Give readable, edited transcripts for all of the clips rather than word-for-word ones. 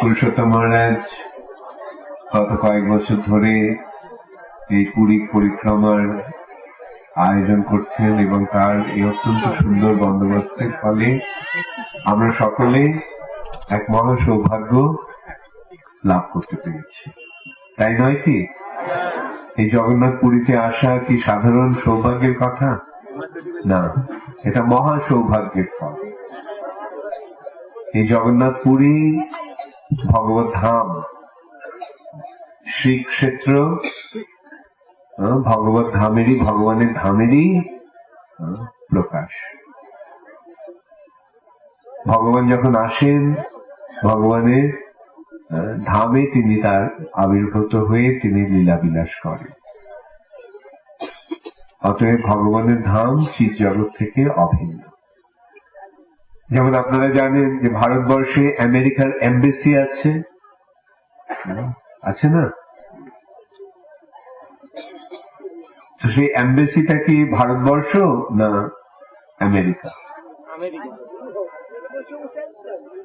পুরুষোত্তম মহারাজ গত কয়েক বছর ধরে এই পুরী পরিক্রমার আয়োজন করছেন এবং তার এই অত্যন্ত সুন্দর বন্দোবস্তের ফলে আমরা সকলে এক মহা সৌভাগ্য লাভ করতে পেরেছি, তাই নয় কি? এই জগন্নাথ পুরীতে আসা কি সাধারণ সৌভাগ্যের কথা না, এটা মহা সৌভাগ্যের ফল। এই জগন্নাথ পুরী ভগবত ধাম, শ্রীক্ষেত্র, ভগবত ধামেরই, ভগবানের ধামেরই প্রকাশ। ভগবান যখন আসেন ভগবানের ধামে তিনি তার আবির্ভূত হয়ে তিনি লীলা বিলাস করেন। অতএব ভগবানের ধাম চিৎ জগৎ থেকে অভিন্ন। যেমন আপনারা জানেন যে ভারতবর্ষে আমেরিকার এমবেসি আছে, আছে না? তো সেই এমবেসিটা কি ভারতবর্ষ না আমেরিকা?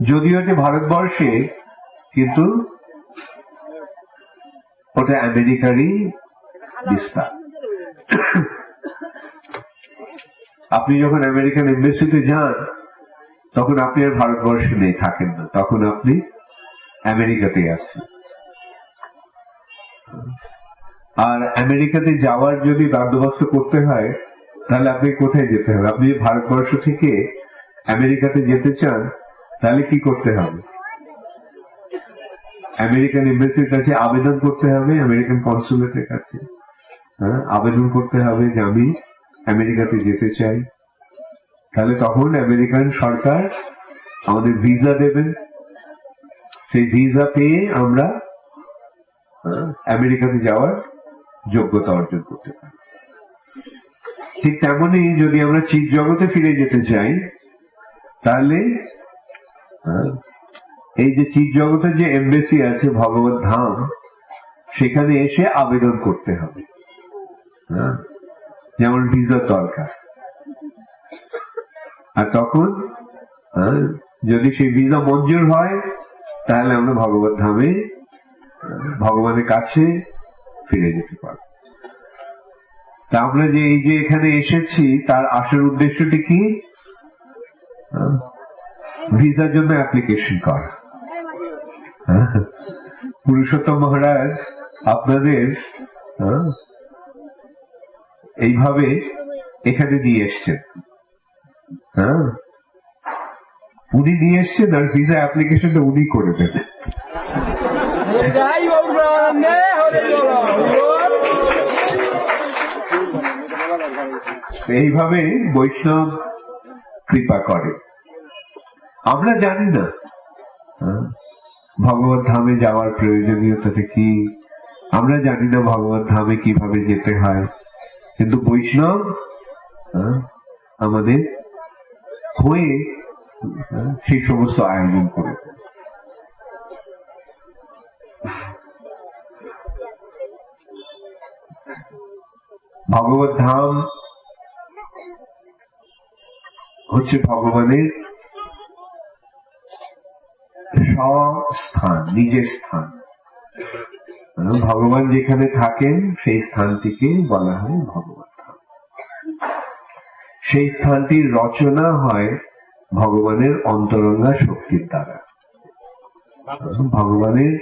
যদিও এটি ভারতবর্ষে, কিন্তু ওটা আমেরিকারই বিস্তার। আপনি যখন আমেরিকান এমবেসিতে যান তখন আপনি আর ভারতবর্ষে নেই, থাকেন না, তখন আপনি আমেরিকাতে আছেন। আর আমেরিকাতে যাওয়ার যদি বন্দোবস্ত করতে হয় তাহলে আপনি কোথায় যেতে হবে? আপনি ভারতবর্ষ থেকে আমেরিকাতে যেতে চান তাহলে কি করতে হবে? আমেরিকান এমবেসির কাছে আবেদন করতে হবে, আমেরিকান কনসুলেটের কাছে আবেদন করতে হবে যে আমি আমেরিকাতে যেতে চাই। তাহলে তখন আমেরিকান সরকার আমাদের ভিসা দেবেন, সেই ভিসা পেয়ে আমরা আমেরিকাতে যাওয়ার যোগ্যতা অর্জন করতে পারি। ঠিক তেমনি যদি আমরা চিৎ জগতে ফিরে যেতে চাই তাহলে এই যে চিৎ জগতের যে এমবেসি আছে ভগবত ধাম, সেখানে এসে আবেদন করতে হবে, যেমন ভিসার দরকার। আর তখন যদি সেই ভিসা মঞ্জুর হয় তাহলে আমরা ভগবত ধামে ভগবানের কাছে ফিরে যেতে পারব। তা আমরা যে এই যে এখানে এসেছি তার আসার উদ্দেশ্যটি কি? ভিসার জন্য অ্যাপ্লিকেশন করা। পুরুষোত্তম মহারাজ আপনাদের এইভাবে এখানে নিয়ে এসছেন, উনি নিয়ে এসছেন আর ভিসা অ্যাপ্লিকেশনটা উনি করে দেবেন। এইভাবে বৈষ্ণব কৃপা করে। আমরা জানি না ভগবত ধামে যাওয়ার প্রয়োজনীয়তাটা কি, আমরা জানি না ভগবত ধামে কিভাবে যেতে হয়, কিন্তু বৈষ্ণব আমাদের হয়ে সেই সমস্ত আয়োজন করে। ভগবত ধাম হচ্ছে ভগবানের স্বস্থান, নিজের স্থান। ভগবান যেখানে থাকেন সেই স্থানটিকে বলা হয় ভগবত ধাম। সেই স্থানটির রচনা হয় ভগবানের অন্তরঙ্গা শক্তির দ্বারা। ভগবানের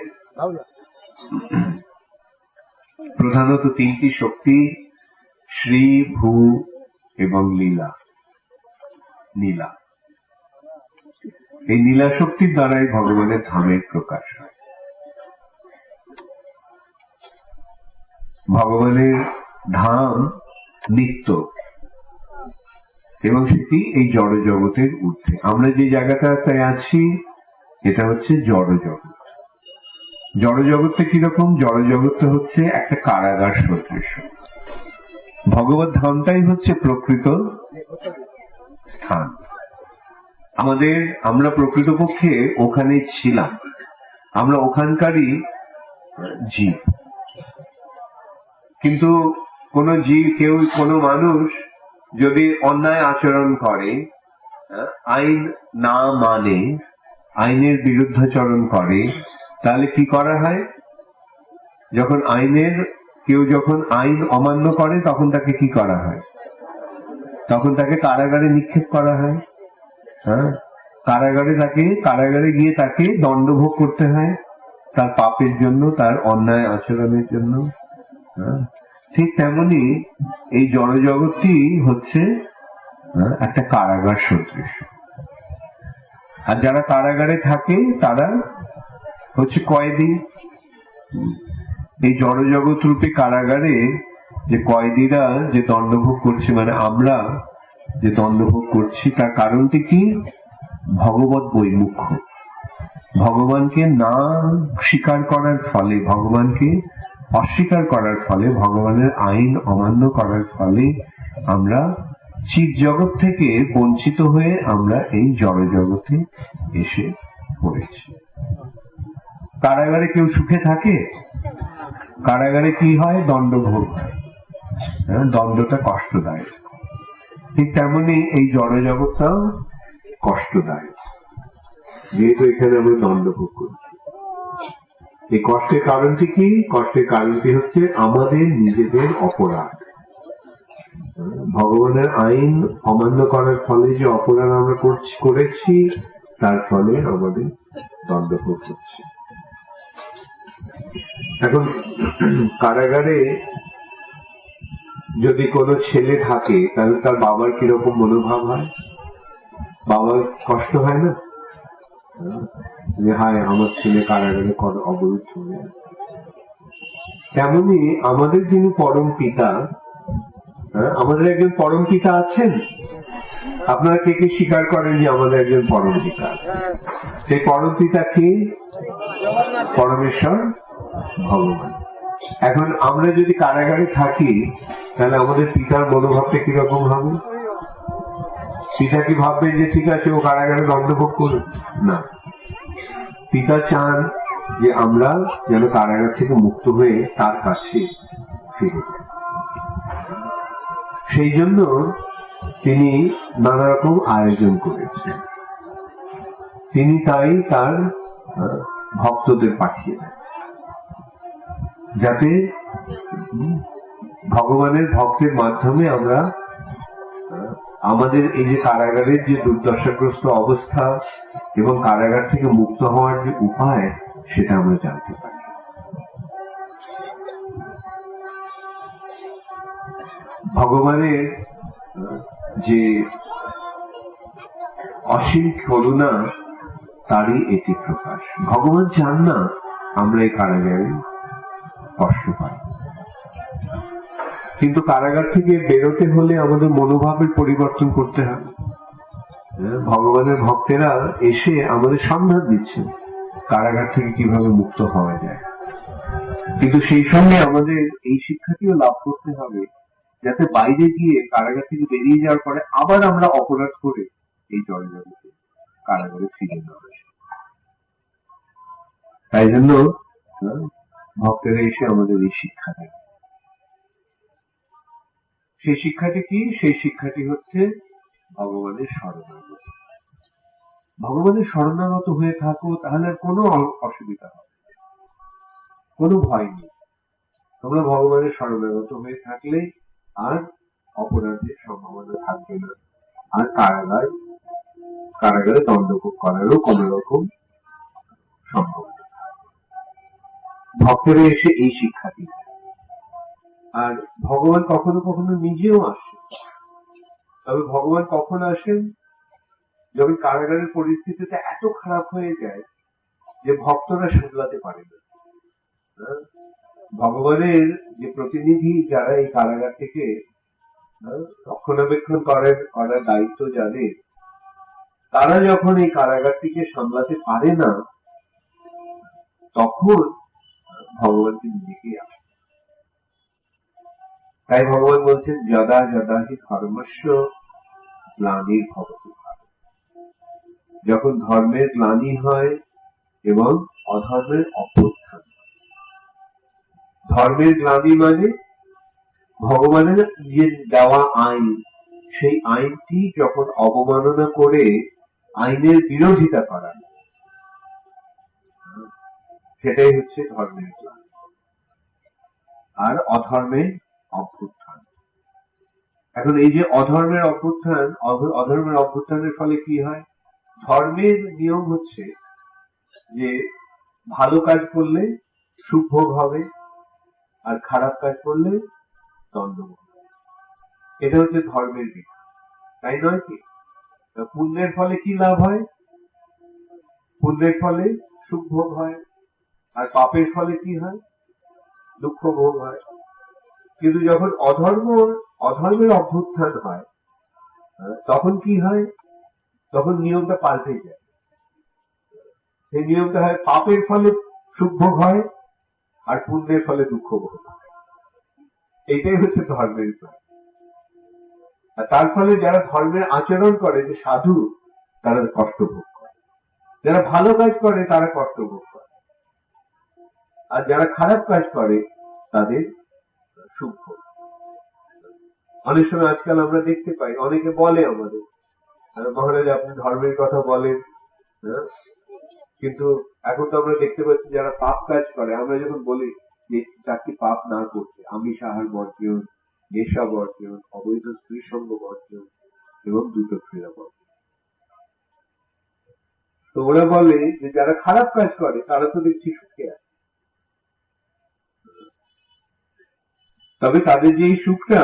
প্রধানত তিনটি শক্তি, শ্রী, ভূ এবং লীলা। নীলা, এই নীলা শক্তির দ্বারাই ভগবানের ধামের প্রকাশ হয়। ভগবানের ধাম নিত্য এবং সেটি এই জড় জগতের ঊর্ধ্বে। আমরা যে জায়গাটাতে আছি এটা হচ্ছে জড় জগৎ। জড় জগৎটা কিরকম? জড় জগৎটা হচ্ছে একটা কারাগার সদৃশ। ভগবত ধামটাই হচ্ছে প্রকৃত স্থান। আমরা প্রকৃতপক্ষে ওখানে ছিলাম, আমরা ওখানকারই জীব। কিন্তু কোন জীব, কোন মানুষ যদি অন্যায় আচরণ করে, আইন না মানে, আইনের বিরুদ্ধাচরণ করে, তাহলে কি করা হয়? কেউ যখন আইন অমান্য করে তখন তাকে কি করা হয়? তখন তাকে কারাগারে নিক্ষেপ করা হয়। হ্যাঁ, কারাগারে গিয়ে তাকে দণ্ডভোগ করতে হয় তার পাপের জন্য, তার অন্যায় আচরণের জন্য। ঠিক তেমনি এই জড়জগৎটি হচ্ছে একটা কারাগার সদৃশ। আর যারা কারাগারে থাকে তারা হচ্ছে কয়েদি। এই জড়জগৎ রূপী কারাগারে যে কয়েদিরা যে দণ্ডভোগ করছে, মানে আমরা যে দণ্ডভোগ করছি, তার কারণটি কি? ভগবত বৈমুখ্য। ভগবানকে না স্বীকার করার ফলে, ভগবানকে অস্বীকার করার ফলে, ভগবানের আইন অমান্য করার ফলে আমরা চিৎ জগৎ থেকে বঞ্চিত হয়ে আমরা এই জড় জগতে এসে পড়েছি। কারাগারে কেউ সুখে থাকে? কারাগারে কি হয়? দণ্ডভোগ হয়। দণ্ডটা কষ্টদায়ক। ঠিক তেমনি এই জড় জগৎটাও কষ্টদায়ক, যেহেতু এখানে আমরা দণ্ডভোগ করছি। এই কষ্টের কারণটি কি? কষ্টের কারণটি হচ্ছে আমাদের নিজেদের অপরাধ। ভগবানের আইন অমান্য করার ফলে যে অপরাধ আমরা করেছি, তার ফলে আমাদের দণ্ডভোগ হচ্ছে। এখন কারাগারে যদি কোনো ছেলে থাকে, তাহলে তার বাবার কিরকম মনোভাব হয়? বাবার কষ্ট হয় না যে হায় আমার ছেলে কারাগারে অবরুদ্ধ হয়ে আছে? তেমনি আমাদের যিনি পরম পিতা, আমাদের একজন পরম পিতা আছেন। আপনারা কে কে স্বীকার করেন যে আমাদের একজন পরম পিতা আছে? সেই পরম পিতা কি? পরমেশ্বর ভগবান। এখন আমরা যদি কারাগারে থাকি, তাহলে আমাদের পিতার মনোভাবটা কিরকম হবে? পিতা কি ভাববেন যে ঠিক আছে ও কারাগারে দণ্ডভোগ করুন? না, পিতা চান যে আমরা যেন কারাগার থেকে মুক্ত হয়ে তার কাছে ফিরে যাই। সেই জন্য তিনি নানা রকম আয়োজন করেছেন। তিনি তাই তার ভক্তদের পাঠিয়ে দেন, যাতে ভগবানের ভক্তের মাধ্যমে আমরা আমাদের এই যে কারাগারের যে দুর্দশাগ্রস্ত অবস্থা এবং কারাগার থেকে মুক্ত হওয়ার যে উপায়, সেটা আমরা জানতে পারি। ভগবানের যে অসীম করুণা, তারই এটি প্রকাশ। ভগবান চান না আমরা এই কারাগারে কষ্ট পাই, কিন্তু কারাগার থেকে বেরোতে হলে আমাদের মনোভাবের পরিবর্তন করতে হবে। ভগবানের ভক্তেরা এসে আমাদের সন্ধান দিচ্ছেন কারাগার থেকে কিভাবে মুক্ত হওয়া যায়, কিন্তু সেই সঙ্গে আমাদের এই শিক্ষাটিও লাভ করতে হবে যাতে বাইরে গিয়ে কারাগার থেকে বেরিয়ে যাওয়ার পরে আবার আমরা অপরাধ করে এই জড়জগতে কারাগারে ফিরে না আসি। তাই জন্য ভক্তেরা এসে আমাদের এই শিক্ষা দেয়। সেই শিক্ষাটি কি? সেই শিক্ষাটি হচ্ছে ভগবানের শরণাগত। ভগবানের শরণাগত হয়ে থাকো, তাহলে আর কোনো অসুবিধা হবে, কোনো ভয় নেই। তোমরা ভগবানের শরণাগত হয়ে থাকলে আর অপরাধের সম্ভাবনা থাকবে না, আর কারাগারে দণ্ডভোগ করারও কোন রকম সম্ভাবনা থাকবে। ভক্তেরা এসে এই শিক্ষাটি দেয়। আর ভগবান কখনো কখনো নিজেও আসেন। তবে ভগবান কখন আসেন? যখন কারাগারের পরিস্থিতিটা এত খারাপ হয়ে যায় যে ভক্তরা সামলাতে পারে না। ভগবানের যে প্রতিনিধি যারা এই কারাগার থেকে রক্ষণাবেক্ষণ করার দায়িত্ব যাদের, তারা যখন এই কারাগারটিকে সামলাতে পারে না, তখন ভগবানকে নিজেকে আসে। তাই ভগবান বলছেন যদা যদা হি ধর্মস্য গ্লানির্ভবতি ভারত। যখন ধর্মের গ্লানি হয় এবং অধর্মের অভ্যুত্থান। ধর্মের গ্লানি মানে ভগবানের যে দেওয়া আইন, সেই আইনটি যখন অবমাননা করে আইনের বিরোধিতা করা, সেটাই হচ্ছে ধর্মের গ্লানি আর অধর্মের অভ্যুত্থান। এখন এই যে অধর্মের অভ্যুত্থান, অধর্মের অভ্যুত্থানের ফলে কি হয়? ধর্মের নিয়ম হচ্ছে যে ভালো কাজ করলে সুখ ভোগ হবে আর খারাপ কাজ করলে দণ্ড ভোগ হবে। এটা হচ্ছে ধর্মের বিধান, তাই নয় কি? পুণ্যের ফলে কি লাভ হয়? পুণ্যের ফলে সুখ ভোগ হয় আর পাপের ফলে কি হয়? দুঃখ ভোগ হয়। কিন্তু যখন অধর্মের অভ্যুত্থান হয় তখন কি হয়? তখন নিয়মটা পাল্টে যায়। সেই নিয়মটা হয় পাপের ফলে সুখ ভোগ হয় আর পুণ্যের ফলে দুঃখ ভোগ হয়। এইটাই হচ্ছে ধর্মের প্রাণ। আর তার ফলে যারা ধর্মের আচরণ করে, যে সাধু, তারা কষ্ট ভোগ করে, যারা ভালো কাজ করে তারা কষ্ট ভোগ করে, আর যারা খারাপ কাজ করে তাদের সুখ ভোগ। অনেক সময় আজকাল আমরা দেখতে পাই, অনেকে বলে আমাদের, মহারাজ আপনি ধর্মের কথা বলেন, কিন্তু এখন তো আমরা দেখতে পাচ্ছি যারা পাপ কাজ করে, আমরা যখন বলি যে চারটি পাপ না করতে, আমিষ আহার বর্জন, নেশা বর্জন, অবৈধ স্ত্রী সঙ্গ বর্জন এবং দ্রুত ক্রীড়া বর্জন, তো ওরা বলে যে যারা খারাপ কাজ করে তারা তো দেখছি সুখে আছে, তবে তাদের যে এই সুখটা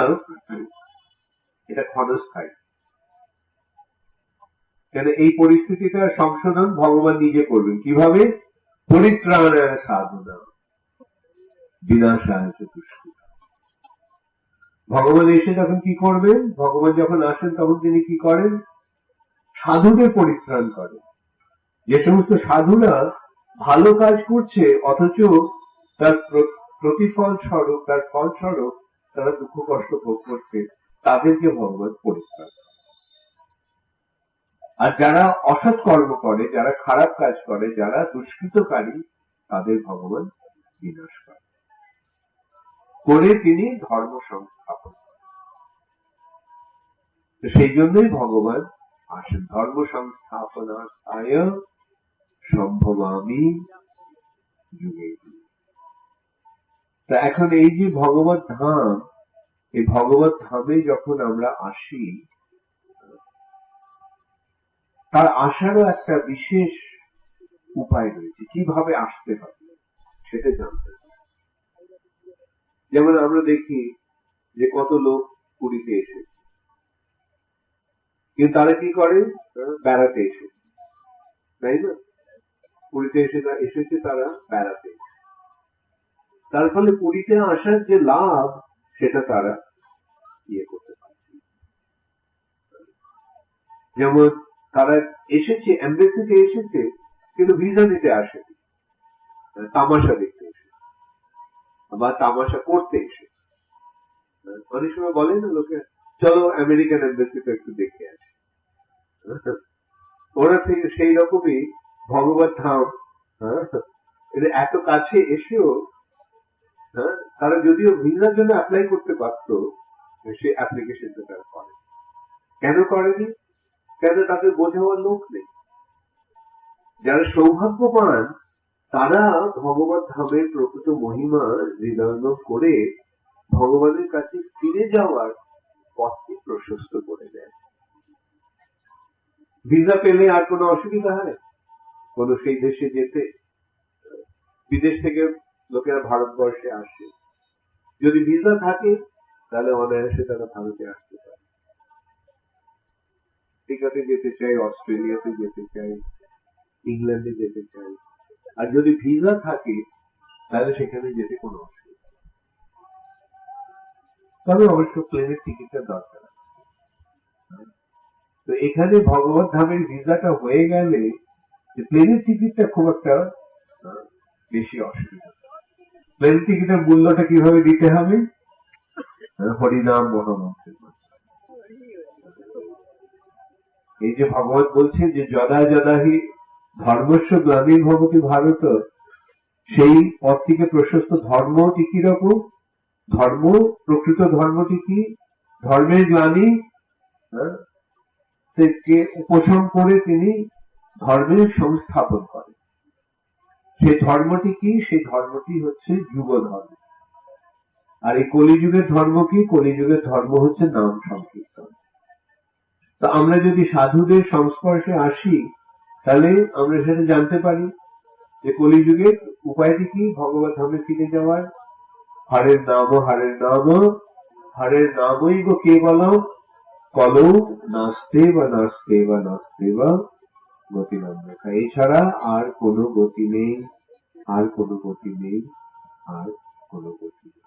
এটা ক্ষণস্থায়ী। কেন এই পরিস্থিতিটা সংশোধন ভগবান নিজে করবেন কিভাবে? পরিত্রাণায় সাধনা বিনাশায় দুষ্কৃতা। ভগবান এসে যখন কি করবেন, ভগবান যখন আসেন তখন তিনি কি করেন? সাধুদের পরিত্রাণ করেন। যে সমস্ত সাধুরা ভালো কাজ করছে অথচ তার প্রতিফল স্বরূপ, তার ফল স্বরূপ তারা দুঃখ কষ্ট ভোগ করছে, তাদেরকে ভগবান পরিত্রাণ। আর যারা অসৎ কর্ম করে, যারা খারাপ কাজ করে, যারা দুষ্কৃতকারী, তাদের ভগবান বিনাশ করে তিনি ধর্ম সংস্থাপন করেন। সেই জন্যই ভগবান আসেন। ধর্ম সংস্থাপনায় সম্ভবামি যুগে। তা এখন এই যে ভগবত ধাম, এই ভগবত ধামে যখন আমরা আসি, তার আসারও একটা বিশেষ উপায় রয়েছে, কিভাবে আসতে হবে সেটা জানতে হবে। যেমন আমরা দেখি যে কত লোক পুরীতে এসেছে, কিন্তু তারা কি করে? বেড়াতে এসেছে, তাই না? পুরীতে এসেছে তারা বেড়াতে, তার ফলে পুরীতে আসার যে লাভ সেটা তারা ইয়ে করতে পারছে। যেমন তারা এসেছে, এমবেসিতে এসেছে, কিন্তু ভিসা দিতে আসেনি, তামাশা দেখতে এসেছে বা তামাশা করতে এসেছে। অনেক সময় বলে না লোকে, চলো আমেরিকান এমবেসিতে একটু দেখে আসি। ওরা থেকে সেই রকমই ভগবত ধাম এত কাছে এসেও তারা যদিও ভিসার জন্য অ্যাপ্লাই করতে পারত, সে অ্যাপ্লিকেশনটা তারা করে। কেন করেনি? কেন? তাকে বোঝাবার লোক নেই। যারা সৌভাগ্যবান তারা ভগবত ধামের প্রকৃত মহিমা হৃদয়ঙ্গম করে ভগবানের কাছে ফিরে যাওয়ার পথটি প্রশস্ত করে দেয়। ভিসা পেলে আর কোনো অসুবিধা হয় কোন সেই দেশে যেতে? বিদেশ থেকে লোকেরা ভারতবর্ষে আসে, যদি ভিসা থাকে তাহলে অনায়াসে তারা ভারতে আসতে পারে। আমেরিকাতে যেতে চাই, অস্ট্রেলিয়াতে যেতে চাই, ইংল্যান্ডে যেতে চাই, আর যদি ভিসা থাকে তাহলে সেখানে যেতে কোনো অসুবিধা। তবে অবশ্য প্লেনের টিকিটটা দরকার। তো এখানে ভগবত ধামের ভিসাটা হয়ে গেলে প্লেনের টিকিটটা খুব একটা বেশি অসুবিধা। প্লেন টিকিটের মূল্যটা কিভাবে দিতে হবে? হরিনাম মহামন্ত্রের মাধ্যমে। এই যে ভগবত বলছে যে যদা যদা হি ধর্মস্য গ্লানির্ভবতি ভারত, সেই পথটিকে প্রশস্ত। ধর্মটি কি রকম? ধর্ম, প্রকৃত ধর্মটি কি? ধর্মের গ্লানি থেকে উপশম করে তিনি ধর্মের সংস্থাপন করেন। সেই ধর্মটি কি? সেই ধর্মটি হচ্ছে যুগ ধর্ম। আর এই কলিযুগের ধর্ম কি? কলিযুগের ধর্ম হচ্ছে নাম সংকীর্তন। তো আমরা যদি সাধুদের সংস্পর্শে আসি, তাহলে আমরা সেটা জানতে পারি যে কলিযুগের উপায়টি কি ভগবত ধামে ফিরে যাওয়ার। হরের নাম, হরের নাম, হরের নামই গো কেবলম, কলৌ নাস্তে বা নাস্তে বা নাস্তে বা গতি নাম্যথা। এছাড়া আর কোনো গতি নেই, আর কোনো গতি নেই, আর কোনো গতি নেই।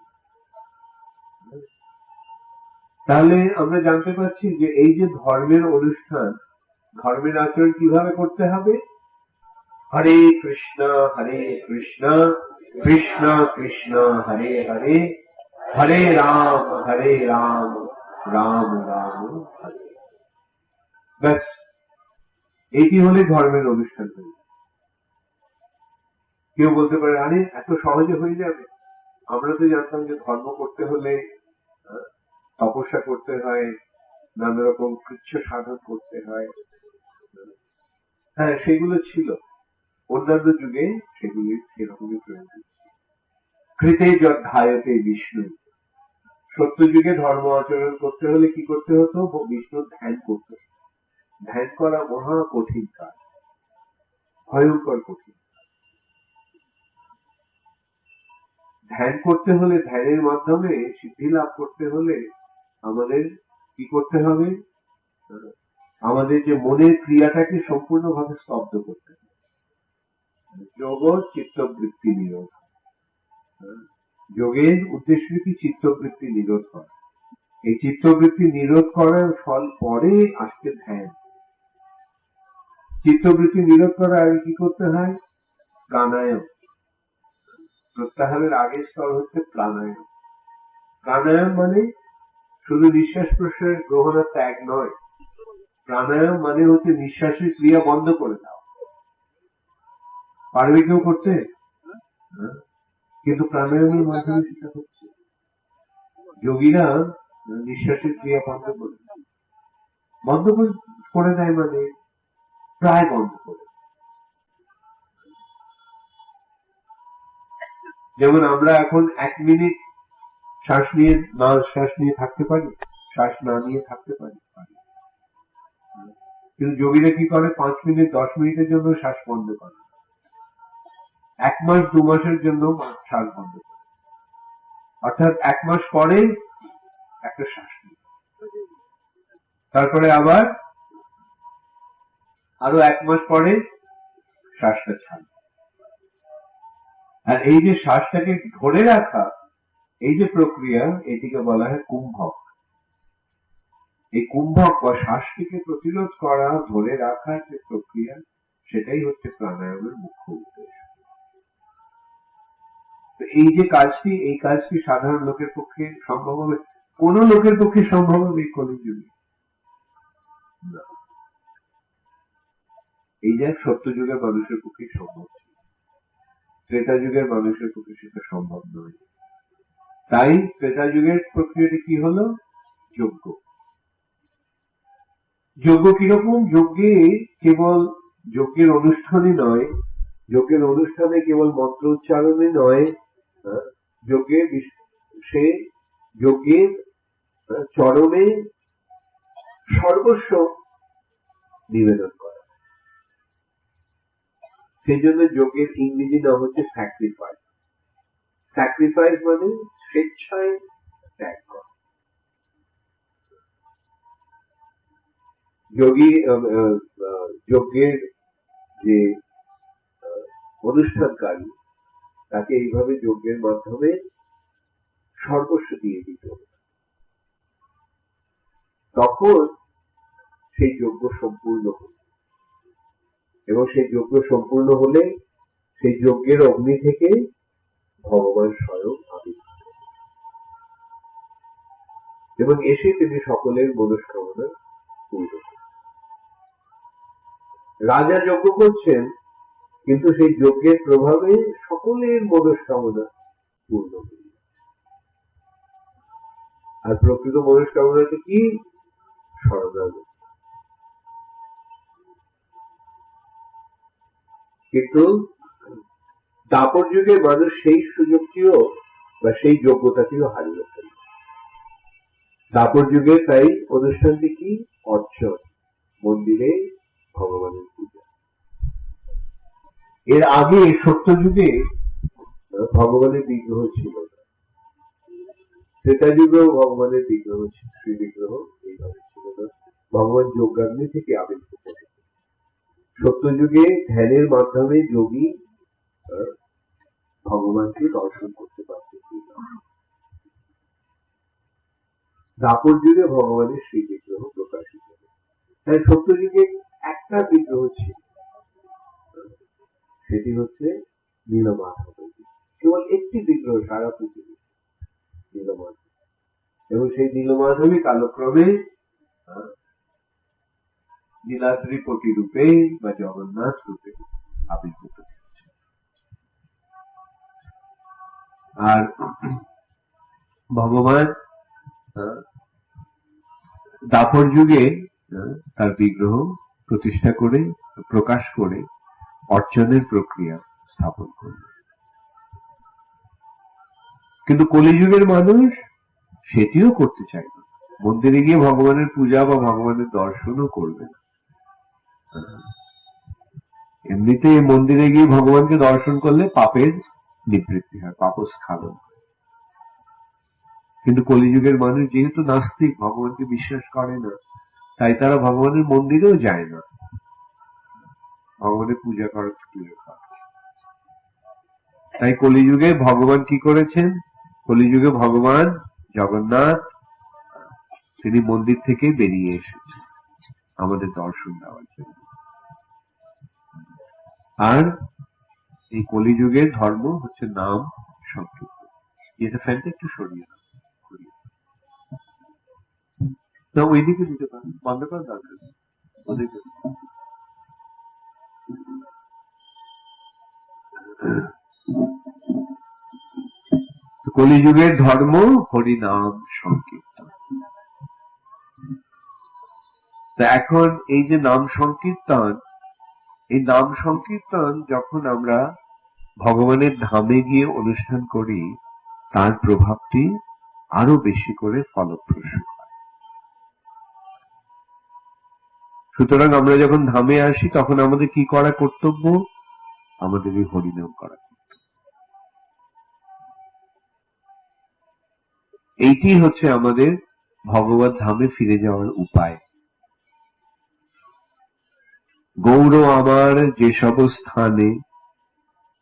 তাহলে আমরা জানতে পারছি যে এই যে ধর্মের অনুষ্ঠান, ধর্মের আচরণ কিভাবে করতে হবে। হরে কৃষ্ণ কৃষ্ণ কৃষ্ণ হরে হরে, হরে রাম রাম রাম হরে। ব্যাস, এটি হলে ধর্মের অনুষ্ঠান হয়ে যাবে। কেউ বলতে পারে, আরে এত সহজে হয়ে যাবে? আমরা তো জানতাম যে ধর্ম করতে হলে তপস্যা করতে হয়, নানা রকম কৃচ্ছ সাধন করতে হয়। হ্যাঁ, সেগুলো ছিল অন্যান্য যুগে, সেগুলি সেরকমই প্রয়োজন। কৃতে যদ্ধায়তে বিষ্ণু, সত্য যুগে ধর্ম আচরণ করতে হলে কি করতে হতো? বিষ্ণুর ধ্যান করতে হতো। ধ্যান করা মহা কঠিন কাজ, ভয়ঙ্কর কঠিন। ধ্যান করতে হলে, ধ্যানের মাধ্যমে সিদ্ধি লাভ করতে হলে আমাদের কি করতে হবে? আমাদের যে মনের ক্রিয়াটাকে সম্পূর্ণভাবে স্তব্ধ করতে হবে। যোগ চিত্তবৃত্তি নিরোধ। যোগের উদ্দেশ্য কি? চিত্তবৃত্তি নিরোধ করা। এই চিত্তবৃত্তি নিরোধ করার ফল পরে আসছে ধ্যান। চিত্তবৃত্তি নিরোধ করার আগে কি করতে হয়? প্রাণায়াম। প্রত্যাহারের আগের স্তর হচ্ছে প্রাণায়াম। প্রাণায়াম মানে শুধু নিঃশ্বাস প্রশ্বাস গ্রহণ আর ত্যাগ নয়। প্রাণায়াম মানে হচ্ছে নিঃশ্বাসের ক্রিয়া বন্ধ করে দাও। পারবে কেউ করতে? কিন্তু প্রাণায়ামের মাধ্যমে সেটা হচ্ছে। যোগীরা নিঃশ্বাসের ক্রিয়া বন্ধ করে দেয়, মানে প্রায় বন্ধ করে। যেমন আমরা এখন 1 মিনিট শ্বাস নিয়ে শ্বাস নিয়ে থাকতে পারি, শ্বাস না নিয়ে থাকতে পারি। কিন্তু যোগীরা কি করে? 5 মিনিট 10 মিনিটের জন্য শ্বাস বন্ধ করে, 1 মাস 2 মাসের জন্য শ্বাস বন্ধ করে। অর্থাৎ 1 মাস পরে একটা শ্বাস নিয়ে, তারপরে আবার আরো 1 মাস পরে শ্বাসটা ছাড়ে। আর এই যে শ্বাসটাকে ধরে রাখা, এই যে প্রক্রিয়া, এটিকে বলা হয় কুম্ভক। এই কুম্ভক বা শ্বাসটিকে প্রতিরোধ করা, ধরে রাখার যে প্রক্রিয়া, সেটাই হচ্ছে প্রাণায়ামের মুখ্য উদ্দেশ্য। এই যে কাজটি, এই কাজটি সাধারণ লোকের পক্ষে সম্ভব হবে? কোন লোকের পক্ষে সম্ভব হবে এই কলিযুগে? না। এই যে সত্য যুগের মানুষের পক্ষে সম্ভব ছিল, ত্রেতা যুগের মানুষের পক্ষে সেটা সম্ভব নয়। তাই ত্রেতা যুগের প্রক্রিয়াটি কি হলো? যজ্ঞ। যজ্ঞ কিরকম? যজ্ঞে কেবল যজ্ঞের অনুষ্ঠানই নয়, যজ্ঞের অনুষ্ঠানে কেবল মন্ত্র উচ্চারণই নয়, যজ্ঞের সে যজ্ঞের চরণে সর্বস্ব নিবেদন করা। সেই জন্য যজ্ঞের ইংরেজি নাম হচ্ছে স্যাক্রিফাইস। স্যাক্রিফাইস মানে স্বেচ্ছায় ত্যাগ করা। যজ্ঞের যে অনুষ্ঠানকারী, তাকে এইভাবে যজ্ঞের মাধ্যমে সর্বস্ব দিয়ে দিতে হবে। তখন সেই যজ্ঞ সম্পূর্ণ হবে, এবং সেই যজ্ঞ সম্পূর্ণ হলে সেই যজ্ঞের অগ্নি থেকে ভগবান স্বয়ং আবির্ভূত এবং এসে তিনি সকলের মনস্কামনা পূর্ণ করেন। রাজা যজ্ঞ করছেন, কিন্তু সেই যজ্ঞের প্রভাবে সকলের মনস্কামনা পূর্ণ হয়ে যায়। আর প্রকৃত মনস্কামনাটা কি? শরণাগতি। কিন্তু দাপর যুগে মানুষ সেই সুযোগটিও বা সেই যোগ্যতাটিও হারিয়ে ফেলে। দাপর যুগে তাই অনুষ্ঠানটি কি? অর্চন, মন্দিরে ভগবানের পূজা। এর আগে সত্য যুগে ভগবানের বিগ্রহ ছিল না, ত্রেতা যুগেও ভগবানের বিগ্রহ, শ্রী বিগ্রহ এইভাবে ছিল না। ভগবান যজ্ঞাগ্নি থেকে আবির্ভূত হয়েছে। সত্য যুগে ধ্যানের মাধ্যমে যোগী ভগবানকে দর্শন করতে পারতেছিল। দাপর যুগে ভগবানের শ্রী বিগ্রহ প্রকাশিত। তাই সত্য যুগে একটা বিগ্রহ ছিল, সেটি হচ্ছে নীলমাধব। কেবল একটি বিগ্রহ সারা পৃথিবী, নীলমাধব। এবং সেই নীলমাধবী কালক্রমে নীলাদ্রিপতি রূপে বা জগন্নাথ রূপে আবির্ভূত হয়েছে। আর ভগবান দাপর যুগে তার বিগ্রহ প্রতিষ্ঠা করে, প্রকাশ করে অর্চনের প্রক্রিয়া স্থাপন করল। কিন্তু কলিযুগের মানুষ সেটিও করতে চায় না। মন্দিরে গিয়ে ভগবানের পূজা বা ভগবানের দর্শনও করবে না। এমনিতে মন্দিরে গিয়ে ভগবানকে দর্শন করলে পাপের নিবৃত্তি হয়, পাপস্খলন। কিন্তু কলিযুগের মানুষ যেহেতু নাস্তিক, ভগবানকে বিশ্বাস করে না, তাই তারা ভগবানের মন্দিরেও যায় না, ভগবানের পূজা করার দূরে থাকে। তাই কলিযুগে ভগবান কি করেছেন? কলিযুগে ভগবান জগন্নাথ তিনি মন্দির থেকে বেরিয়ে এসেছেন আমাদের দর্শন দেওয়ার জন্য। আর এই কলিযুগের ধর্ম হচ্ছে নাম সংকীর্তন। এটা ফ্যানটা একটু সরিয়ে না, ওইদিকে দিতে পারেন, বন্ধ করার দরকার নেই। ওদিকে কলিযুগের ধর্ম হরিনাম সংকীর্তন। তা এখন এই যে নাম সংকীর্তন, এই নাম সংকীর্তন যখন আমরা ভগবানের ধামে গিয়ে অনুষ্ঠান করি, তার প্রভাবটি আরো বেশি করে ফলপ্রসূ হয়। সুতরাং আমরা যখন ধামে আসি তখন আমাদের কি করা কর্তব্য? আমাদের এই হরিনাম করা। এইটি হচ্ছে আমাদের ভগবত ধামে ফিরে যাওয়ার উপায়। গৌর আমার যেসব স্থানে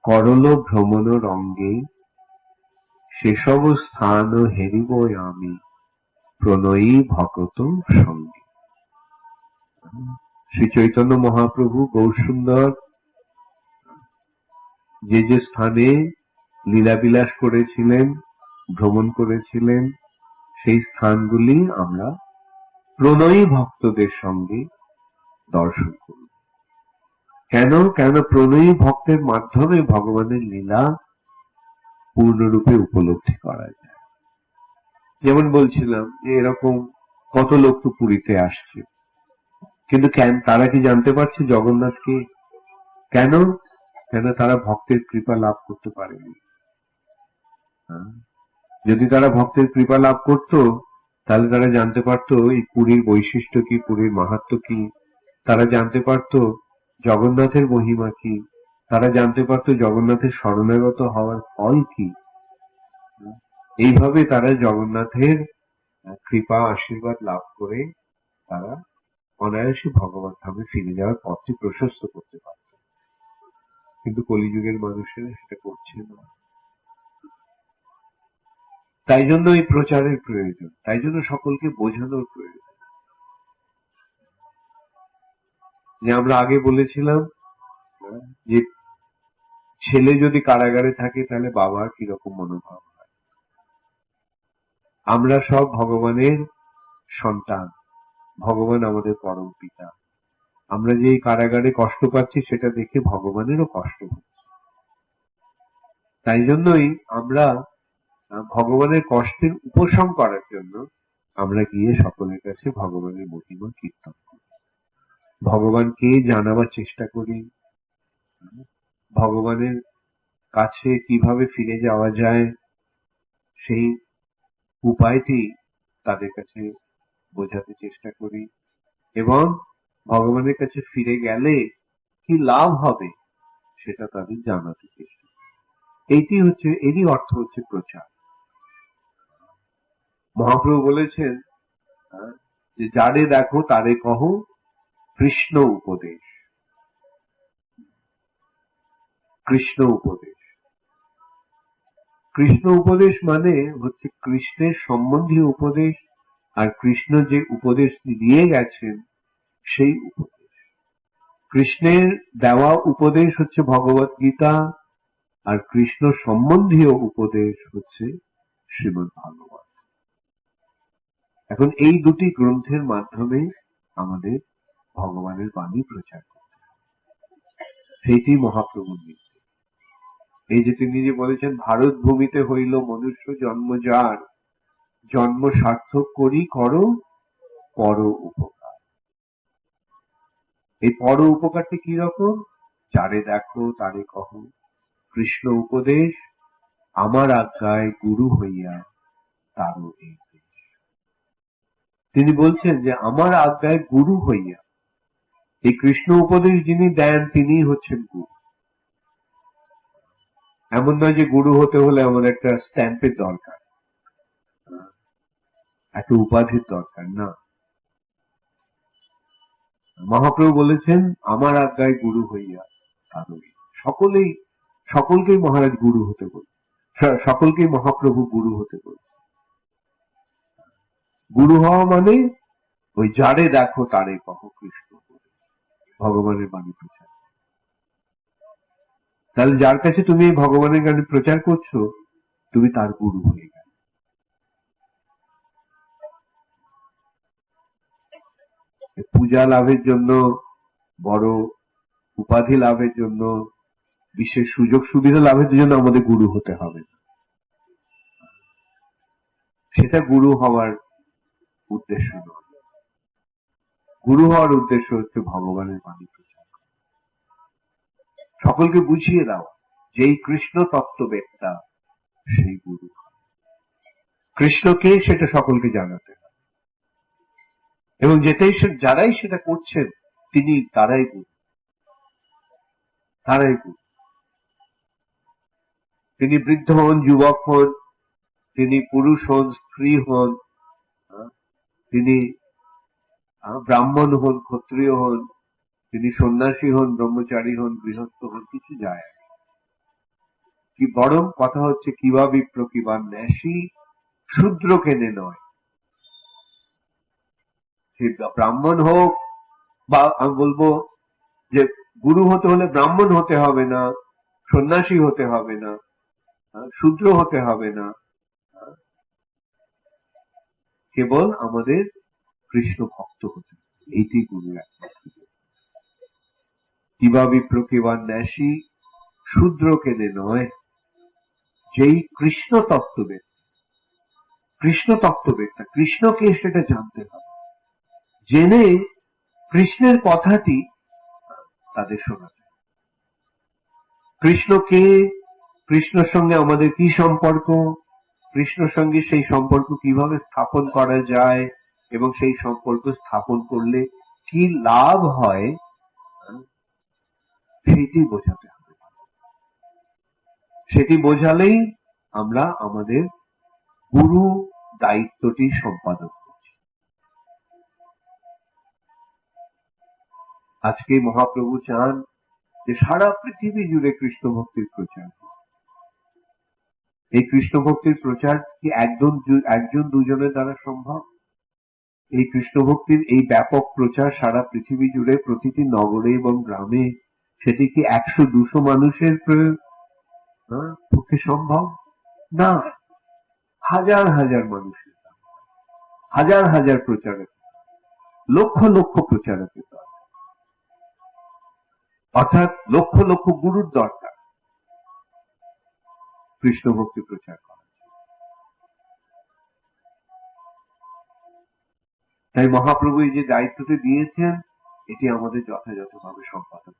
করল ভ্রমণ রঙ্গে, সেসব স্থান হেরিব আমি প্রণয়ী ভকত সঙ্গে। শ্রী চৈতন্য মহাপ্রভু গৌরসুন্দর যে যে স্থানে লীলাবিলাস করেছিলেন, ভ্রমণ করেছিলেন, সেই স্থানগুলি আমরা প্রণয়ী ভক্তদের সঙ্গে দর্শন করব। কেন? কেন প্রণয়ী ভক্তের মাধ্যমে ভগবানের লীলা পূর্ণরূপে উপলব্ধি করা যায়। যেমন বলছিলাম যে এরকম কত লোক তো পুরীতে আসছে, কিন্তু তারা কি জানতে পারছে জগন্নাথকে? কেন? কেন তারা ভক্তের কৃপা লাভ করতে পারেনি। যদি তারা ভক্তের কৃপা লাভ করত, তাহলে তারা জানতে পারত এই পুরীর বৈশিষ্ট্য কি, পুরীর মাহাত্ম্য কি, তারা জানতে পারত জগন্নাথের মহিমা কি, তারা জানতে পারত জগন্নাথের শরণাগত হওয়ার ফল কি। এইভাবে তারা জগন্নাথের কৃপা আশীর্বাদ লাভ করে তারা অনায়াসে ভগবান ধামে ফিরে যাওয়ার পথটি প্রশস্ত করতে পারত। কিন্তু কলিযুগের মানুষেরা সেটা করছে না। তাই জন্য এই প্রচারের প্রয়োজন, তাই জন্য সকলকে বোঝানোর প্রয়োজন। যে আমরা আগে বলেছিলাম যে ছেলে যদি কারাগারে থাকে তাহলে বাবার কিরকম মনোভাব হয়। আমরা সব ভগবানের সন্তান, ভগবান আমাদের পরম পিতা। আমরা যে এই কারাগারে কষ্ট পাচ্ছি সেটা দেখে ভগবানেরও কষ্ট হচ্ছে। তাই জন্যই আমরা ভগবানের কষ্টের উপশম করার জন্য আমরা গিয়ে সকলের কাছে ভগবানের মহিমা কীর্তন করি, ভগবানকে জানাবার চেষ্টা করি, ভগবানের কাছে কিভাবে ফিরে যাওয়া যায় সেই উপায়টি তাদের কাছে বোঝাতে চেষ্টা করি, এবং ভগবানের কাছে ফিরে গেলে কি লাভ হবে সেটা তাদের জানাতে চেষ্টা করি। এরই অর্থ হচ্ছে প্রচার। মহাপ্রভু বলেছেন যে যারে দেখো তারে কহো কৃষ্ণ উপদেশ। কৃষ্ণ উপদেশ, কৃষ্ণ উপদেশ মানে হচ্ছে কৃষ্ণের সম্বন্ধীয় উপদেশ, আর কৃষ্ণ যে উপদেশ দিয়ে গেছেন সেই উপদেশ। কৃষ্ণের দেওয়া উপদেশ হচ্ছে ভগবত গীতা, আর কৃষ্ণ সম্বন্ধীয় উপদেশ হচ্ছে শ্রীমদ্ ভাগবত। এখন এই দুটি গ্রন্থের মাধ্যমে আমাদের ভগবানের বাণী প্রচার করতে হবে, সেইটি মহাপ্রভুর নির্দেশ। এই যে তিনি যে বলেছেন, ভারত ভূমিতে হইল মনুষ্য জন্ম যার, জন্ম সার্থক করি করো পর উপকার। এই পর উপকারটি কি রকম? যারে দেখো তারে কহো কৃষ্ণ উপদেশ, আমার আজ্ঞায় গুরু হইয়া তারও এই দেশ। তিনি বলছেন যে আমার আজ্ঞায় গুরু হইয়া, এই কৃষ্ণ উপদেশ যিনি দেন তিনি হচ্ছেন গুরু। এমন নয় যে গুরু হতে হলে আমার একটা স্ট্যাম্পের দরকার, একটা উপাধির দরকার, না। মহাপ্রভু বলেছেন আমার আজ্ঞায় গুরু হইয়া তারও। সকলকেই মহারাজ গুরু হতে বলে, সকলকেই মহাপ্রভু গুরু হতে বলে। গুরু হওয়া মানে ওই যারে দেখো তারে কহো কৃষ্ণ, ভগবানের বাণী প্রচার। তাহলে যার কাছে তুমি ভগবানের বাণী প্রচার করছো, তুমি তার গুরু হয়ে গেলে। পূজা লাভের জন্য, বড় উপাধি লাভের জন্য, বিশেষ সুযোগ সুবিধা লাভের জন্য আমাদের গুরু হতে হবে না। সেটা গুরু হওয়ার উদ্দেশ্য নয়। গুরু হওয়ার উদ্দেশ্য হচ্ছে ভগবানের বাণী প্রচার, সকলকে বুঝিয়ে দাও যেই কৃষ্ণ তত্ত্ববেত্তা সেই গুরু। কৃষ্ণকে সেটা সকলকে জানাতে হবে, এবং যারাই সেটা করছেন তারাই গুরু। তিনি বৃদ্ধ হন, যুবক হন, তিনি পুরুষ হন, স্ত্রী হন, তিনি ব্রাহ্মণ হন, ক্ষত্রিয় হন, তিনি সন্ন্যাসী হন, ব্রহ্মচারী হন, গৃহস্থ হন, কিছু যায় কি। বরং কথা হচ্ছে কিবা বিপ্র কিবা ন্যাসী, শূদ্র কেনে নয়। সে ব্রাহ্মণ হোক, বা আমি বলবো যে গুরু হতে হলে ব্রাহ্মণ হতে হবে না, সন্ন্যাসী হতে হবে না, শূদ্র হতে হবে না, কেবল আমাদের কৃষ্ণ ভক্ত হতে হবে। এইটি গুরুর একমাত্র। কিবা বিপ্র কিবা ন্যাসী, শূদ্র কেনে নয়, যেই কৃষ্ণ তত্ত্ববেত্তা, কৃষ্ণকে সেটা জানতে হবে, জেনে কৃষ্ণের কথাটি তাদের শোনাতে। কৃষ্ণকে, কৃষ্ণের সঙ্গে আমাদের কি সম্পর্ক, কৃষ্ণের সঙ্গে সেই সম্পর্ক কিভাবে স্থাপন করা যায়, এবং সেই সম্পর্ক স্থাপন করলে কি লাভ হয়, সেটি বোঝাতে হবে। সেটি বোঝালেই আমরা আমাদের গুরু দায়িত্বটি সম্পাদন করছি। আজকে মহাপ্রভু চান যে সারা পৃথিবী জুড়ে কৃষ্ণ ভক্তির প্রচার। এই কৃষ্ণ ভক্তির প্রচার কি একজন দুজনের দ্বারা সম্ভব? এই কৃষ্ণ ভক্তির এই ব্যাপক প্রচার সারা পৃথিবী জুড়ে প্রতিটি নগরে এবং গ্রামে, সেটি কি 100-200 মানুষের পক্ষে সম্ভব? না, হাজার হাজার মানুষের, হাজার হাজার প্রচারক, লক্ষ লক্ষ প্রচারক, অর্থাৎ লক্ষ লক্ষ গুরুর দরকার কৃষ্ণ ভক্তি প্রচার করা। তাই মহাপ্রভু এই যে দায়িত্বটি দিয়েছেন, এটি আমাদের যথাযথভাবে সম্পাদন।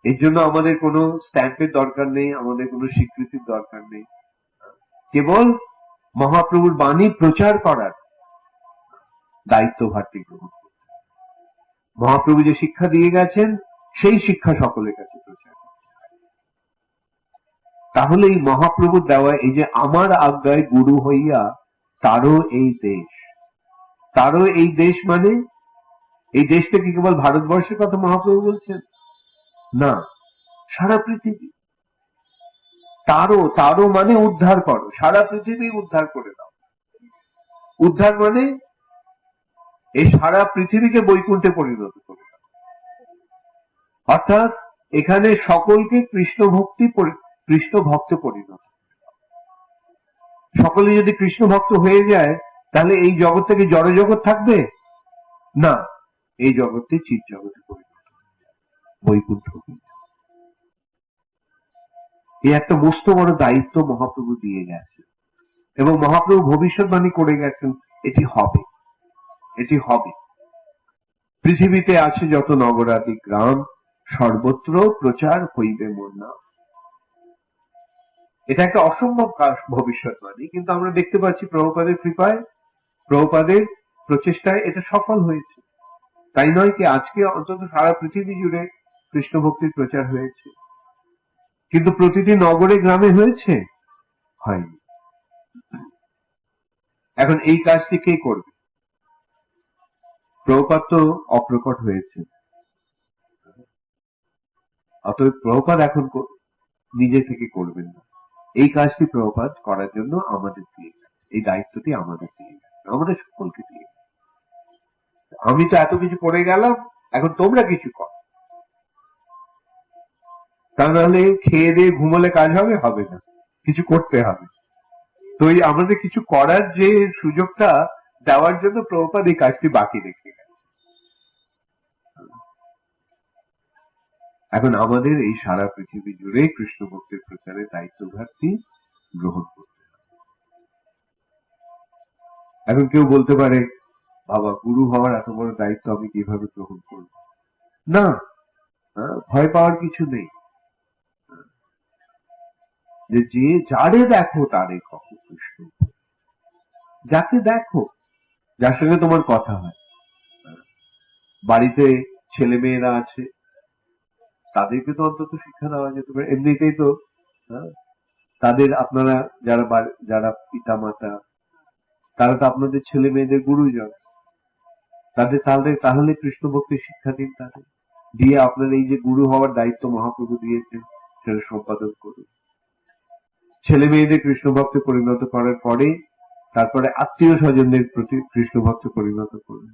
এর জন্য আমাদের কোনো স্ট্যাম্পের দরকার নেই, আমাদের কোনো স্বীকৃতির দরকার নেই, কেবল মহাপ্রভুর বাণী প্রচার করার দায়িত্বভারটি গ্রহণ করতে। মহাপ্রভু যে শিক্ষা দিয়ে গেছেন সেই শিক্ষা সকলের কাছে প্রচার, তাহলে এই মহাপ্রভুর দেওয়া এই যে আমার আজ্ঞায় গুরু হইয়া তারও এই দেশ, তারও এই দেশ মানে এই দেশটা কি কেবল ভারতবর্ষের কথা মহাপ্রভু বলছেন? না, সারা পৃথিবী। তারও তারও মানে উদ্ধার করো, সারা পৃথিবী উদ্ধার করে দাও। উদ্ধার মানে এই সারা পৃথিবীকে বৈকুণ্ঠে পরিণত করে দাও। অর্থাৎ এখানে সকলকে কৃষ্ণ ভক্ত পরিণত। সকলে যদি কৃষ্ণ ভক্ত হয়ে যায় তাহলে এই জগৎ থেকে জড় জগৎ থাকবে না, এই জগৎটি চিৎ জগতে পরিণত, বৈকুণ্ঠ। এই একটা মস্ত বড় দায়িত্ব মহাপ্রভু দিয়ে গেছে এবং মহাপ্রভু ভবিষ্যৎবাণী করে গেছেন এটি হবে, এটি হবে। পৃথিবীতে আছে যত নগরাদি গ্রাম, সর্বত্র প্রচার হইবে মোর নাম। এটা একটা অসম্ভব ভবিষ্যৎবাণী, কিন্তু আমরা দেখতে পাচ্ছি প্রভুপাদের কৃপায়, প্রভুপাদের প্রচেষ্টায় এটা সফল হয়েছে। তাই নয় কি আজকে অন্তত সারা পৃথিবী জুড়ে কৃষ্ণ ভক্তির প্রচার হয়েছে, কিন্তু প্রতিটি নগরে গ্রামে হয়েছে? হয়নি। এখন এই কাজটি কে করবে? প্রভুপাদ তো অপ্রকট হয়েছে, অতএব প্রভুপাদ এখন নিজে থেকে করবেন না। এই কাজটি প্রভুপাদ করার জন্য আমাদের দিয়ে গেছে, এই দায়িত্বটি আমাদের দিয়ে গেছে, আমাদের সকলকে দিয়ে গেছে। আমি তো এত কিছু করে গেলাম, এখন তোমরা কিছু কর। তা নাহলে খেয়ে দিয়ে ঘুমলে কাজ হবে? হবে না, কিছু করতে হবে। তো এই আমাদের কিছু করার যে সুযোগটা দেওয়ার জন্য প্রভুপাদ এই কাজটি বাকি রেখে গেছে। এখন আমাদের এই সারা পৃথিবী জুড়ে কৃষ্ণ ভক্তির প্রচারের দায়িত্বভারটি গ্রহণ করতে হবে। এখন কেউ বলতে পারে, বাবা গুরু হওয়ার এত বড় দায়িত্ব আমি কিভাবে গ্রহণ করব? না, ভয় পাওয়ার কিছু নেই। যে যারে দেখো তারে কহ কৃষ্ণ, যাকে দেখো, যার সঙ্গে তোমার কথা হয়, বাড়িতে ছেলে মেয়েরা আছে তাদেরকে তো অন্তত শিক্ষা দেওয়া যেতে পারে। এমনিতেই তো তাদের আপনারা যারা পিতা মাতা তারা তো আপনাদের ছেলে মেয়েদের গুরুজন, তাদের তাহলে কৃষ্ণ ভক্তির শিক্ষা দিন, তাদের দিয়ে আপনার এই যে গুরু হওয়ার দায়িত্ব মহাপ্রভু দিয়েছেন সেটা সম্পাদন করুন। ছেলে মেয়েদের কৃষ্ণ ভক্তে পরিণত করার পরে তারপরে আত্মীয় স্বজনদের প্রতি কৃষ্ণ ভক্ত পরিণত করুন।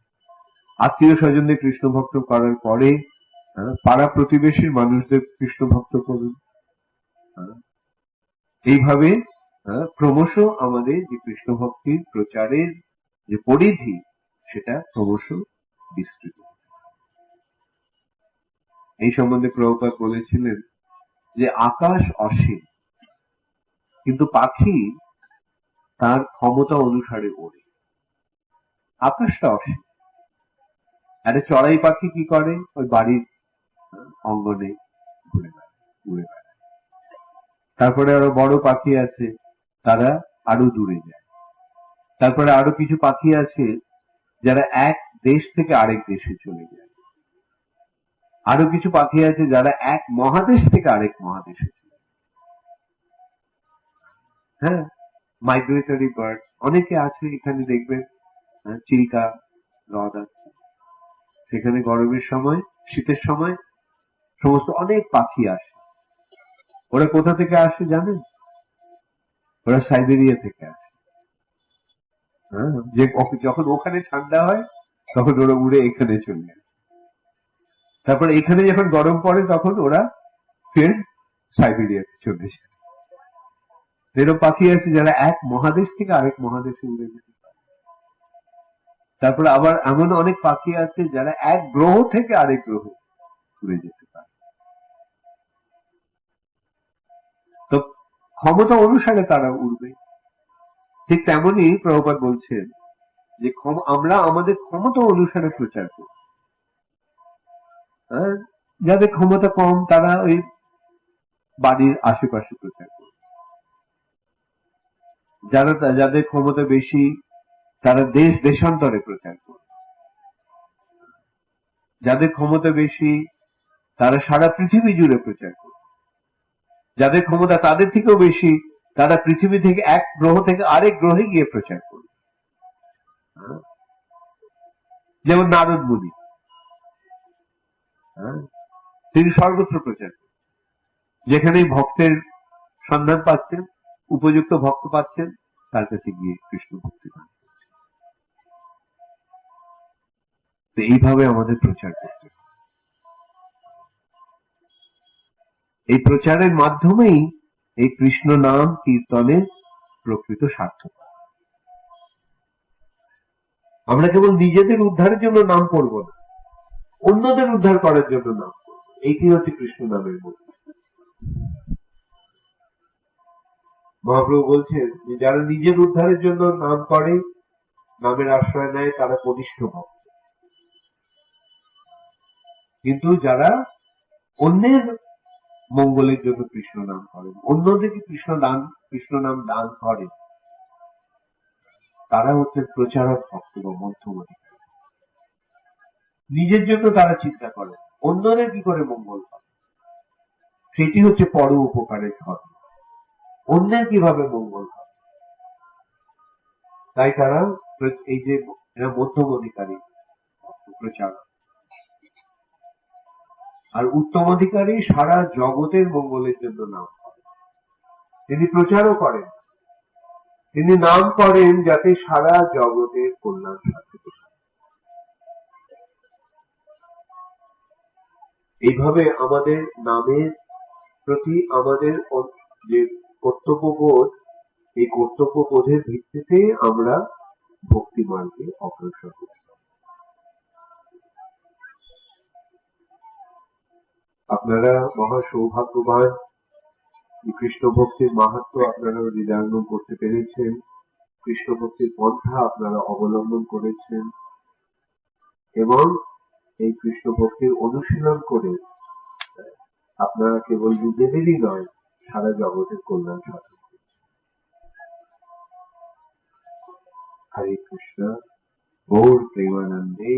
আত্মীয় স্বজনদের কৃষ্ণ ভক্ত করার পরে পাড়া প্রতিবেশীর মানুষদের কৃষ্ণ ভক্ত করুন। এইভাবে ক্রমশ আমাদের যে কৃষ্ণ ভক্তির প্রচারের যে পরিধি সেটা ক্রমশ বিস্তৃত। এই সম্বন্ধে প্রভুপাদ বলেছিলেন যে আকাশ অসীম, কিন্তু পাখি তার ক্ষমতা অনুসারে ওড়ে। আকাশটা অসীম, একটা চড়াই পাখি কি করে? ওই বাড়ির অঙ্গনে ঘুরে বেড়ায়। তারপরে আরো বড় পাখি আছে, তারা আরো দূরে যায়। তারপরে আরো কিছু পাখি আছে যারা এক দেশ থেকে আরেক দেশে চলে যায়। আরো কিছু পাখি আছে যারা এক মহাদেশ থেকে আরেক মহাদেশে চলে যায়। হ্যাঁ, মাইগ্রেটরি বার্ড অনেকে আছে, এখানে দেখবেন চিল্কা হ্রদ আছে, সেখানে গরমের সময় শীতের সময় সমস্ত অনেক পাখি আসে। ওরা কোথা থেকে আসে জানেন? ওরা সাইবেরিয়া থেকে আসে। যে যখন ওখানে ঠান্ডা হয় তখন ওরা উড়ে এখানে চলে আসে, তারপর এখানে যখন গরম পড়ে তখন ওরা ফের সাইবেরিয়াতে চলে যায়। এরকম পাখি আছে যারা এক মহাদেশ থেকে আরেক মহাদেশে উড়ে যেতে পারে। তারপরে আবার এমন অনেক পাখি আছে যারা এক গ্রহ থেকে আরেক গ্রহ উড়ে যেতে পারে। তো ক্ষমতা অনুসারে তারা উড়বে। ঠিক তেমনই প্রভুপাদ বলছেন যে আমরা আমাদের ক্ষমতা অনুসারে প্রচার করি। যাদের ক্ষমতা কম তারা ওই বাড়ির আশেপাশে প্রচার করে, যাদের ক্ষমতা বেশি তারা দেশ দেশান্তরে প্রচার করে, যাদের ক্ষমতা বেশি তারা সারা পৃথিবী জুড়ে প্রচার করে, যাদের ক্ষমতা তাদের থেকেও বেশি তারা পৃথিবী থেকে এক গ্রহ থেকে আরেক গ্রহে গিয়ে প্রচার করে। যেমন নারদ মুনি, তিনি সর্বত্র প্রচার করেন, যেখানেই ভক্তের সন্ধান পাচ্ছেন, উপযুক্ত ভক্ত পাচ্ছেন, তার কাছে গিয়ে কৃষ্ণ ভক্তি দান করছেন। তো এইভাবে আমাদের প্রচার করতে হবে। এই প্রচারের মাধ্যমেই এই কৃষ্ণ নাম কীর্তনের প্রকৃত সার্থকতা। আমরা কেবল নিজেদের উদ্ধারের জন্য নাম করব না, অন্যদের উদ্ধার করার জন্য নাম করব। এইটি হচ্ছে কৃষ্ণ নামের মধ্যে। মহাপ্রভু বলছেন যে যারা নিজের উদ্ধারের জন্য নাম করে, নামের আশ্রয় নেয়, তারা কনিষ্ঠ ভক্ত। কিন্তু যারা অন্যের মঙ্গলের জন্য কৃষ্ণ নাম করেন, অন্যদেরকে কৃষ্ণ নাম দান করেন, তারা হচ্ছেন প্রচারক ভক্ত বা মধ্যমণি। নিজের জন্য তারা চিন্তা করেন, অন্যদের কি করে মঙ্গল হয়, সেটি হচ্ছে পর উপকারের ধর্ম। অন্যের কিভাবে মঙ্গল হয়, তাই তারা এই যে এরা মধ্যম অধিকারী প্রচারক। আর উত্তম অধিকারী সারা জগতের মঙ্গলের জন্য নাম করেন, তিনি প্রচারও করেন, তিনি নাম করেন যাতে সারা জগতের কল্যাণ সাধিত হয়। এইভাবে আমাদের নামের প্রতি আমাদের যে কর্তব্যবোধ, এই কর্তব্যবোধের ভিত্তিতে আমরা ভক্তি মার্গে অগ্রসর হই। আপনারা মহা সৌভাগ্যবান, কৃষ্ণ ভক্তির মাহাত্ম্য আপনারা হৃদয়ঙ্গম করতে পেরেছেন, কৃষ্ণ ভক্তির পন্থা আপনারা অবলম্বন করেছেন এবং এই কৃষ্ণ ভক্তির অনুশীলন করে আপনারা কেবল নিজেদেরই নয়, সারা জগতের কল্যাণ সাধন করছেন। হরে কৃষ্ণ, গৌর প্রেমানন্দে।